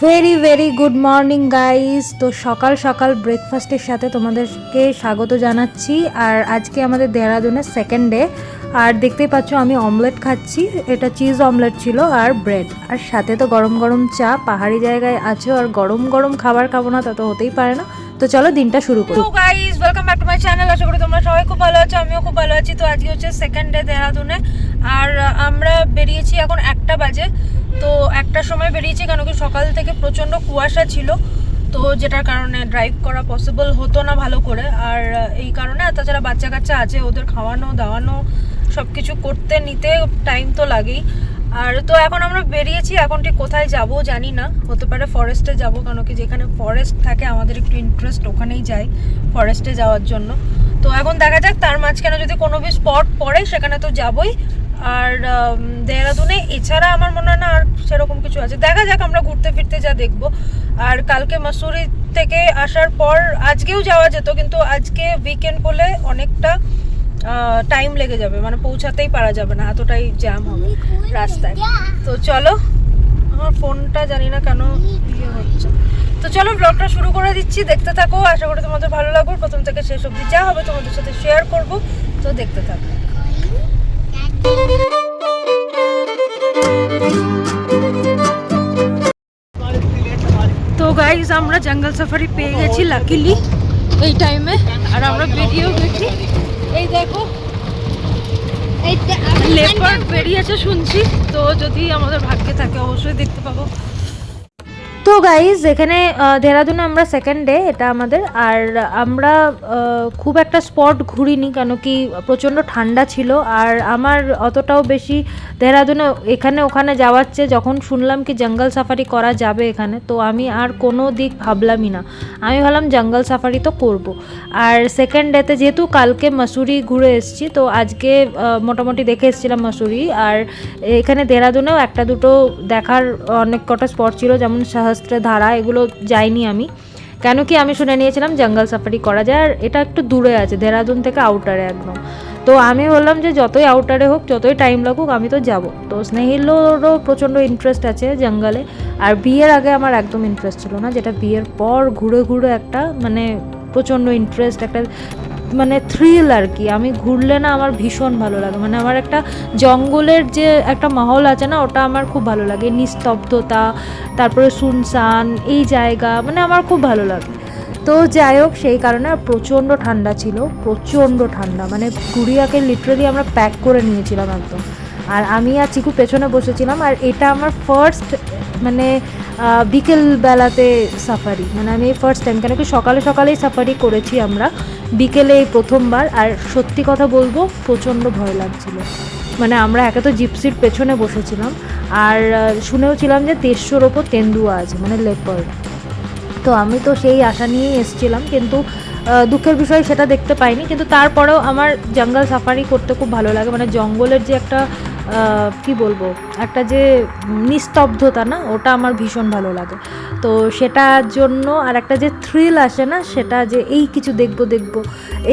Very very good morning guys. তো সকাল সকাল ব্রেকফাস্টের সাথে তোমাদেরকে স্বাগত জানাচ্ছি। আর আজকে আমাদের দেহরাদুনের সেকেন্ড ডে। আর দেখতেই পাচ্ছ আমি অমলেট খাচ্ছি, এটা চিজ অমলেট ছিল আর ব্রেড, আর সাথে তো গরম গরম চা। পাহাড়ি জায়গায় আছো আর গরম গরম খাবার খাবো না তা তো হতেই পারে না। তো চলো দিনটা শুরু করি। তো guys welcome back to my channel. আশা করি তোমরা সবাই খুব ভালো আছো, আমিও খুব ভালো আছি। তো আজকে হচ্ছে সেকেন্ড ডে দেহরাদুনে, আর আমরা বেরিয়েছি এখন 1টা বাজে। তো 1টার সময় বেরিয়েছি কেন কি সকাল থেকে প্রচণ্ড কুয়াশা ছিল, তো যেটার কারণে ড্রাইভ করা পসিবল হতো না ভালো করে। আর এই কারণে, তাছাড়া বাচ্চা কাচ্চা আছে, ওদের খাওয়ানো দাওয়ানো সব কিছু করতে নিতে টাইম তো লাগেই। আর তো এখন আমরা বেরিয়েছি, এখন ঠিক কোথায় যাব জানি না, হতে পারে ফরেস্টে যাব, কেন কি যেখানে ফরেস্ট থাকে আমাদের একটু ইন্টারেস্ট, ওখানেই যাই ফরেস্টে যাওয়ার জন্য। তো এখন দেখা যাক, তার মাঝখানে যদি কোনো বি স্পট পড়ে সেখানে তো যাবই। আর দেহরাদুনে এছাড়া আমার মনে হয় না আর সেরকম কিছু আছে, দেখা যাক আমরা ঘুরতে ফিরতে যা দেখবো। আর কালকে মাসুরি থেকে আসার পর আজকেও যাওয়া যেত, কিন্তু আজকে উইকেন্ড বলে অনেকটা টাইম লেগে যাবে, মানে পৌঁছাতেই পারা যাবে না, এতটাই জ্যাম হবে রাস্তায়। তো চলো, আমার ফোনটা জানি না কেন ইয়ে হচ্ছে। তো চলো ব্লগটা শুরু করে দিচ্ছি, দেখতে থাকো। আশা করি তোমাদের ভালো লাগবে, প্রথম থেকে শেষ অবধি যা হবে তোমাদের সাথে শেয়ার করব। তো দেখতে থাকো। তো গাইজ আমরা জঙ্গল সাফারি পেয়ে গেছি লাকিলি এই টাইমে, আর আমরা বেরিয়েও গেছি। এই দেখো লেপার্ড বেরিয়েছে শুনছি, তো যদি আমাদের ভাগ্যে থাকে অবশ্যই দেখতে পাবো। তো গাইজ এখানে দেহরাদুনে আমরা সেকেন্ড ডে এটা আমাদের। আর আমরা খুব একটা স্পট ঘুরিনি, কেন কি প্রচণ্ড ঠান্ডা ছিল। আর আমার অতটাও বেশি দেহরাদুনে এখানে ওখানে যাওয়ার চেয়ে যখন শুনলাম কি জঙ্গল সাফারি করা যাবে এখানে, তো আমি আর কোনো দিক ভাবলামই না। আমি ভাবলাম জঙ্গল সাফারি তো করব। আর সেকেন্ড ডেতে যেহেতু কালকে মাসুরি ঘুরে এসেছি, তো আজকে মোটামুটি দেখে এসেছিলাম মাসুরি। আর এখানে দেহরাদুনেও একটা দুটো দেখার অনেক কটা স্পট ছিল, যেমন ধারা, এগুলো যাইনি আমি, কেন কি আমি শুনে নিয়েছিলাম জঙ্গল সাফারি করা যায়। আর এটা একটু দূরে আছে দেহরাদুন থেকে, আউটারে একদম। তো আমি বললাম যে যতই আউটারে হোক, যতই টাইম লাগুক, আমি তো যাব। তো স্নেহিলেরও প্রচণ্ড ইন্টারেস্ট আছে জঙ্গলে। আর বিয়ের আগে আমার একদম ইন্টারেস্ট ছিল না, যেটা বিয়ের পর ঘুরে ঘুরে একটা মানে প্রচণ্ড ইন্টারেস্ট, একটা মানে থ্রিল আর কি। আমি ঘুরলে না আমার ভীষণ ভালো লাগে, মানে আমার একটা জঙ্গলের যে একটা মহল আছে না, ওটা আমার খুব ভালো লাগে। নিস্তব্ধতা, তারপরে শুনশান এই জায়গা, মানে আমার খুব ভালো লাগে। তো যাই হোক, সেই কারণে আর প্রচণ্ড ঠান্ডা ছিল, প্রচণ্ড ঠান্ডা, মানে গুড়িয়াকে লিটারালি আমরা প্যাক করে নিয়েছিলাম একদম। আর আমি আর চিকু পেছনে বসেছিলাম। আর এটা আমার ফার্স্ট মানে বিকেল বেলাতে সাফারি, মানে আমি ফার্স্ট টাইম, কেন কি সকালে সকালেই সাফারি করেছি আমরা, বিকেলে এই প্রথমবার। আর সত্যি কথা বলবো প্রচণ্ড ভয় লাগছিল, মানে আমরা একে তো জিপসির পেছনে বসেছিলাম, আর শুনেওছিলাম যে 150-র ওপর তেন্দুয়া আছে, মানে লেপার্ড। তো আমি তো সেই আশা নিয়েই এসেছিলাম, কিন্তু দুঃখের বিষয় সেটা দেখতে পাইনি। কিন্তু তারপরেও আমার জঙ্গল সাফারি করতে খুব ভালো লাগে, মানে জঙ্গলের যে একটা কি বলবো, একটা যে নিস্তব্ধতা না, ওটা আমার ভীষণ ভালো লাগে। তো সেটার জন্য আর একটা যে থ্রিল আসে না, সেটা যে এই কিছু দেখবো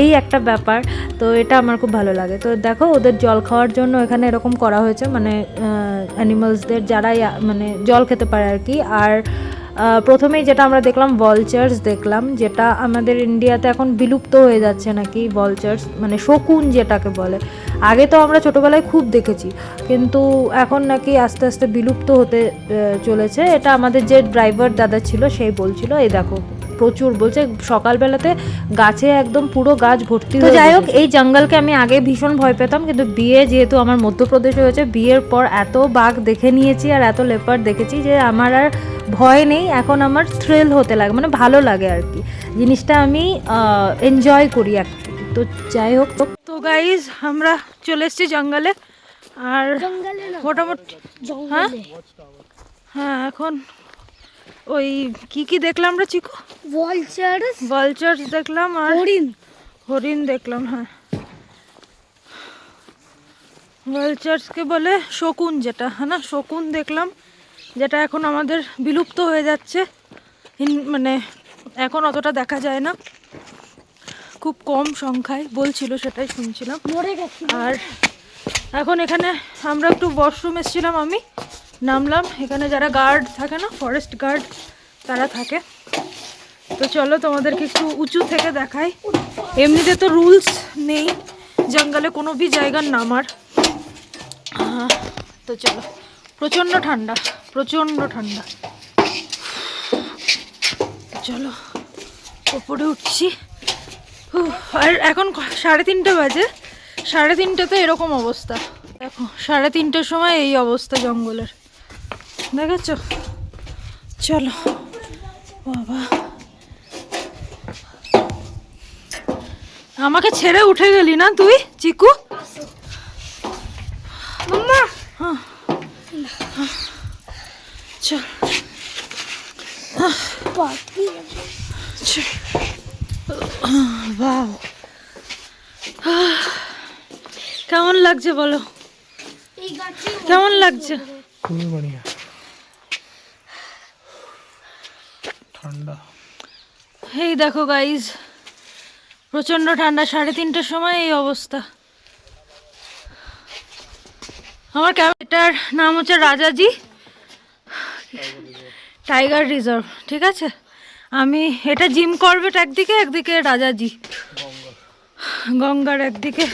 এই একটা ব্যাপার, তো এটা আমার খুব ভালো লাগে। তো দেখো ওদের জল খাওয়ার জন্য এখানে এরকম করা হয়েছে, মানে অ্যানিমালসদের যারাই মানে জল খেতে পারে আর কি। আর প্রথমেই যেটা আমরা দেখলাম ভলচার্স দেখলাম, যেটা আমাদের ইন্ডিয়াতে এখন বিলুপ্ত হয়ে যাচ্ছে নাকি, ভলচার্স মানে শকুন যেটাকে বলে। আগে তো আমরা ছোটোবেলায় খুব দেখেছি, কিন্তু এখন নাকি আস্তে আস্তে বিলুপ্ত হতে চলেছে। এটা আমাদের যে ড্রাইভার দাদা ছিল সেই বলছিল। এই দেখো প্রচুর, বলছে সকালবেলাতে গাছে একদম পুরো গাছ ভর্তি। তো যাই হোক, এই জঙ্গলকে আমি আগে ভীষণ ভয় পেতাম, কিন্তু বিয়ে যেহেতু আমার মধ্যপ্রদেশে হয়েছে, বিয়ের পর এত বাঘ দেখে নিয়েছি আর এত লেপার্ড দেখেছি যে আমার আর ভয় নেই। এখন আমার থ্রিল হতে লাগে, মানে ভালো লাগে আর কি জিনিসটা, আমি এনজয় করি অ্যাকচুয়ালি। তো যাই হোক, তো গাইজ আমরা চলে এসেছি জঙ্গলে। আর মোটামুটি হ্যাঁ এখন ওই কি দেখলাম আমরা চিকু, ভলচার্স দেখলাম, আর হরিণ দেখলাম। হ্যাঁ, ভলচার্সকে বলে শকুন, যেটা হ্যাঁ না, শকুন দেখলাম, যেটা এখন আমাদের বিলুপ্ত হয়ে যাচ্ছে, মানে এখন অতটা দেখা যায় না, খুব কম সংখ্যায় বলছিল, সেটাই শুনছিলাম। আর এখন এখানে আমরা একটু ওয়াশরুম এসেছিলাম আমি, নামলাম। এখানে যারা গার্ড থাকে না, ফরেস্ট গার্ড, তারা থাকে। তো চলো তোমাদেরকে একটু উঁচু থেকে দেখাই। এমনিতে তো রুলস নেই জঙ্গলে কোনো ভি জায়গার নামার। তো চলো, প্রচণ্ড ঠান্ডা, প্রচণ্ড ঠান্ডা। চলো ওপরে উঠছি। আর এখন 3:30 বাজে। 3:30তে এরকম অবস্থা। দেখো 3:30টার সময় এই অবস্থা জঙ্গলের, দেখেছ? চলো বাবা, আমাকে ছেড়ে উঠে গেলি না তুই চিকু? হ্যাঁ চল। বাহ, কেমন লাগছে বলো? কেমন লাগছে? খুবই বড়িয়া, ঠান্ডা। এই দেখো গাইজ, প্রচন্ড ঠান্ডা। 3:30টার সময় এই অবস্থা। আমার এটার নাম হচ্ছে রাজাজি টাইগার রিজার্ভ, ঠিক আছে? আমি এটা জিম করবেট একদিকে, একদিকে রাজাজি গঙ্গার একদিকে।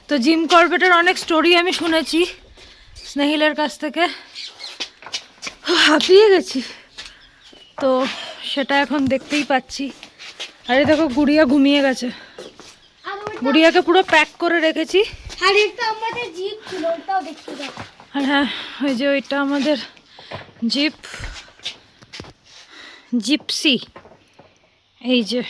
তো জিম করবেটের অনেক স্টোরি আমি শুনেছি স্নেহিলের কাছ থেকে, হাঁপিয়ে গেছি। তো সেটা এখন দেখতেই পাচ্ছি। আরে দেখো গুড়িয়া ঘুমিয়ে গেছে, গুড়িয়াকে পুরো প্যাক করে রেখেছি। আর হ্যাঁ, ওই যে ওইটা আমাদের জিপ, জিপসি। এই যে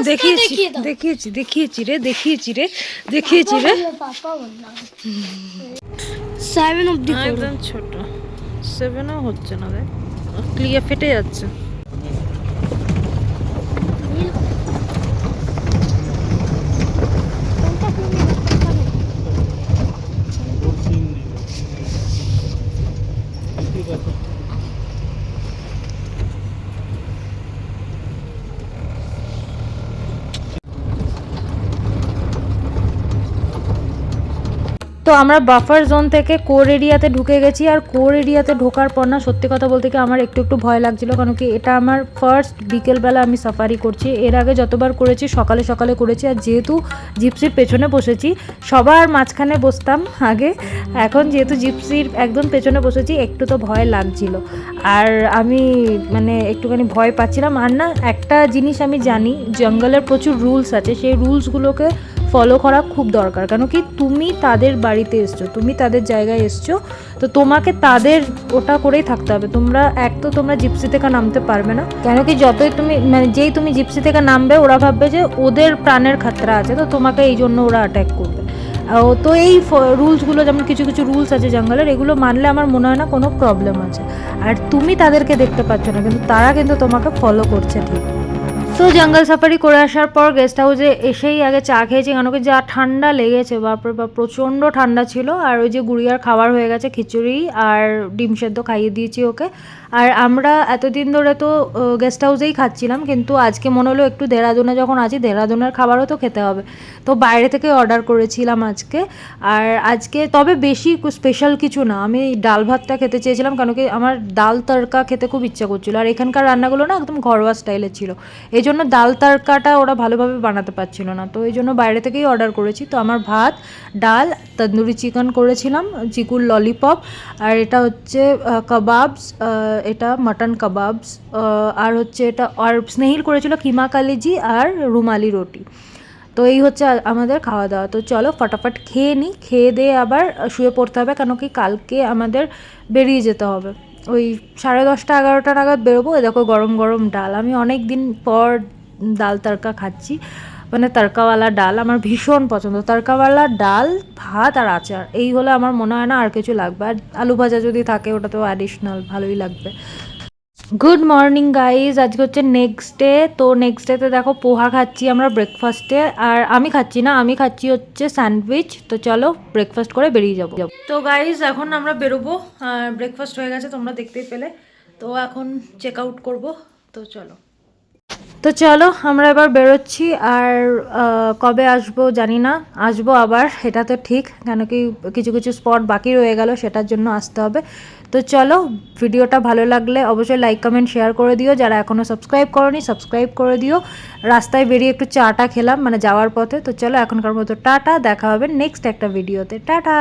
দেখিয়েছি রে। 7 অবধি একদম ছোট, 7ও হচ্ছে না, দেখ ক্লিয়ার ফেটে যাচ্ছে। তো আমরা বাফার জোন থেকে কোর এরিয়াতে ঢুকে গেছি। আর কোর এরিয়াতে ঢোকার পর না, সত্যি কথা বলতে কি আমার একটু ভয় লাগছিল, কারণ কি এটা আমার ফার্স্ট বিকেলবেলা আমি সাফারি করছি। এর আগে যতবার করেছি সকালে সকালে করেছি। আর যেহেতু জিপসির পেছনে বসেছি, সবার মাঝখানে বসতাম আগে, এখন যেহেতু জিপসির একদম পেছনে বসেছি, একটু তো ভয় লাগছিল। আর আমি মানে একটুখানি ভয় পাচ্ছিলাম। আর না, একটা জিনিস আমি জানি, জঙ্গলের প্রচুর রুলস আছে, সেই রুলসগুলোকে ফলো করা খুব দরকার। কেন কি তুমি তাদের বাড়িতে এসছো, তুমি তাদের জায়গায় এসছো, তো তোমাকে তাদের ওটা করেই থাকতে হবে। তোমরা জিপসি থেকে নামতে পারবে না, কেন কি যতই তুমি মানে যেই তুমি জিপসি থেকে নামবে, ওরা ভাববে যে ওদের প্রাণের খাতরা আছে, তো তোমাকে এই জন্য ওরা অ্যাটাক করবে। তো এই রুলসগুলো, যেমন কিছু কিছু রুলস আছে জঙ্গলের, এগুলো মানলে আমার মনে হয় না কোনো প্রবলেম আছে। আর তুমি তাদেরকে দেখতে পাচ্ছ না, কিন্তু তারা কিন্তু তোমাকে ফলো করছে ঠিক। তো জঙ্গল সাফারি করে আসার পর গেস্ট হাউসে এসেই আগে চা খেয়েছি, কেন কি যা ঠান্ডা লেগেছে, বাপরে বাপ প্রচণ্ড ঠান্ডা ছিল। আর ওই যে গুড়িয়ার খাবার হয়ে গেছে, খিচুড়ি আর ডিম সেদ্ধ খাইয়ে দিয়েছি ওকে। আর আমরা এতদিন ধরে তো গেস্ট হাউসেই খাচ্ছিলাম, কিন্তু আজকে মনে হলো একটু দেহরাদুনে যখন আছি, দেহরাদুনের খাবারও তো খেতে হবে, তো বাইরে থেকে অর্ডার করেছিলাম আজকে। আর আজকে তবে বেশি স্পেশাল কিছু না, আমি ডাল ভাতটা খেতে চেয়েছিলাম, কেন কি আমার ডাল তড়কা খেতে খুব ইচ্ছা করছিল। আর এখানকার রান্নাগুলো না একদম ঘরোয়া স্টাইলের ছিল, এই জন্য ডাল তড়কাটা ওরা ভালোভাবে বানাতে পারছিল না, তো এই জন্য বাইরে থেকেই অর্ডার করেছি। তো আমার ভাত, ডাল, তন্দুরি চিকেন করেছিলাম, চিকুর ললিপপ, আর এটা হচ্ছে কাবাবস, এটা মাটন কাবাবস, আর হচ্ছে এটা, আর স্নেহিল করেছিল কিমা কালিজি আর রুমালি রুটি। তো এই হচ্ছে আমাদের খাওয়া দাওয়া। তো চলো ফটাফট খেয়ে নিই, খেয়ে দিয়ে আবার শুয়ে পড়তে হবে, কেন কি কালকে আমাদের বেরিয়ে যেতে হবে। ওই 10:30 11টা নাগাদ বেরোবো। দেখো গরম গরম ডাল, আমি অনেক দিন পর ডাল তড়কা খাচ্ছি, মানে তড়কাওয়ালা ডাল আমার ভীষণ পছন্দ। তড়কাওয়ালা ডাল, ভাত আর আচার, এই হলে আমার মনে হয় না আর কিছু লাগবে। আর আলু ভাজা যদি থাকে ওটা তো অ্যাডিশনাল ভালোই লাগবে। গুড মর্নিং গাইজ, আজকে হচ্ছে নেক্সট ডে। তো নেক্সট ডেতে দেখো পোহা খাচ্ছি আমরা ব্রেকফাস্টে। আর আমি খাচ্ছি না, আমি খাচ্ছি হচ্ছে স্যান্ডউইচ। তো চলো ব্রেকফাস্ট করে বেরিয়ে যাবো। তো গাইজ এখন আমরা বেরোবো, ব্রেকফাস্ট হয়ে গেছে তোমরা দেখতেই পেলে। তো এখন চেক আউট করবো, তো চলো। তো চলো আমরা এবার বেরোচ্ছি, আর কবে আসবো জানি না, আসবো আবার এটা তো ঠিক, কেন কি কিছু কিছু স্পট বাকি রয়ে গেল, সেটার জন্য আসতে হবে। তো চলো, ভিডিওটা ভালো লাগলে অবশ্যই লাইক কমেন্ট শেয়ার করে দিও, যারা এখনও সাবস্ক্রাইব করোনি সাবস্ক্রাইব করে দিও। রাস্তায় বেরিয়ে একটু চাটা খেলাম মানে যাওয়ার পথে। তো চলো এখনকার মতো টাটা, দেখা হবে নেক্সট একটা ভিডিওতে, টাটা।